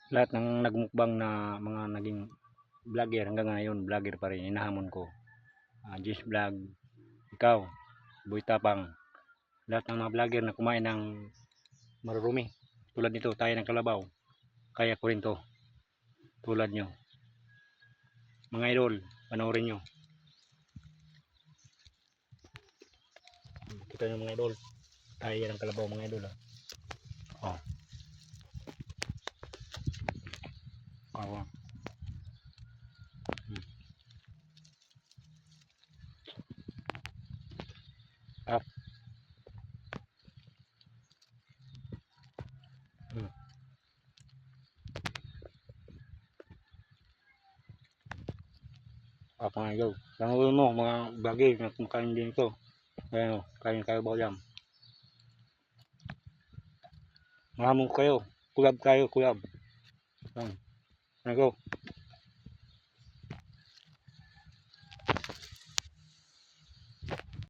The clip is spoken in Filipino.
lahat ng nagmukbang na mga naging vlogger hanggang ngayon, vlogger pa rin, hinahamon ko. Jis Vlog, ikaw, Boy Tapang, lahat ng mga vlogger na kumain ng marurumi. Tulad nito, tayo ng kalabaw. Kaya ko rin to. Tulad nyo. Mga idol, panoorin nyo. Kita nyo mga idol. Tayo ng kalabaw mga idol. Oh. Oh. Up. Up mga idol. Panoorin mo mga vlogger na kumakain din ito. Ayan o, kain kalabaw yan. Mahamon kayo. Kulab kayo, kulab. Ayan. Go.